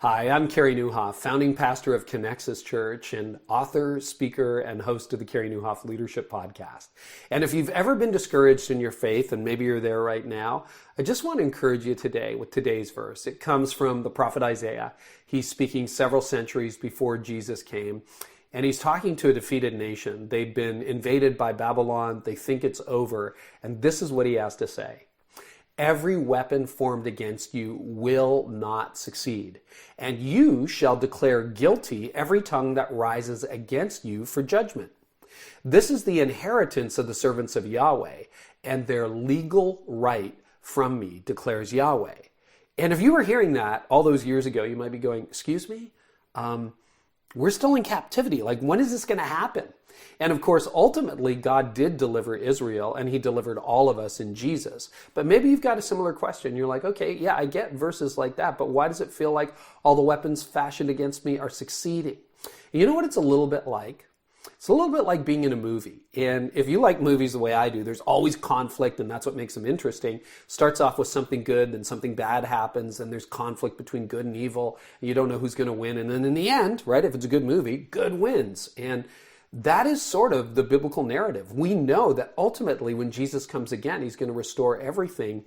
Hi, I'm Carey Nieuwhof, founding pastor of Connexus Church and author, speaker, and host of the Carey Nieuwhof Leadership Podcast. And if you've ever been discouraged in your faith, and maybe you're there right now, I just want to encourage you today with today's verse. It comes from the prophet Isaiah. He's speaking several centuries before Jesus came, and he's talking to a defeated nation. They've been invaded by Babylon. They think it's over, and this is what he has to say. Every weapon formed against you will not succeed, and you shall declare guilty every tongue that rises against you for judgment. This is the inheritance of the servants of Yahweh, and their legal right from me, declares Yahweh. And if you were hearing that all those years ago, you might be going, excuse me? We're still in captivity. Like, when is this going to happen? And of course, ultimately, God did deliver Israel, and he delivered all of us in Jesus. But maybe you've got a similar question. You're like, okay, yeah, I get verses like that, but why does it feel like all the weapons fashioned against me are succeeding? And you know what it's a little bit like? It's a little bit like being in a movie. And if you like movies the way I do, there's always conflict, and that's what makes them interesting. Starts off with something good, then something bad happens, and there's conflict between good and evil, and you don't know who's going to win. And then in the end, right, if it's a good movie, good wins. And that is sort of the biblical narrative. We know that ultimately when Jesus comes again, he's going to restore everything,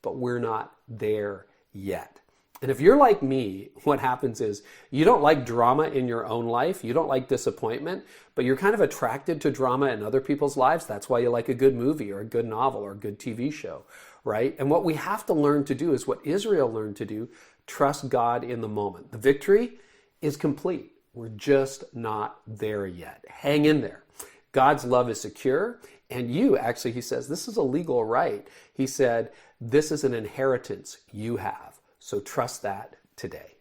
but we're not there yet. And if you're like me, what happens is you don't like drama in your own life. You don't like disappointment, but you're kind of attracted to drama in other people's lives. That's why you like a good movie or a good novel or a good TV show, right? And what we have to learn to do is what Israel learned to do, trust God in the moment. The victory is complete. We're just not there yet. Hang in there. God's love is secure. And you, actually, he says, this is a legal right. He said, this is an inheritance you have. So trust that today.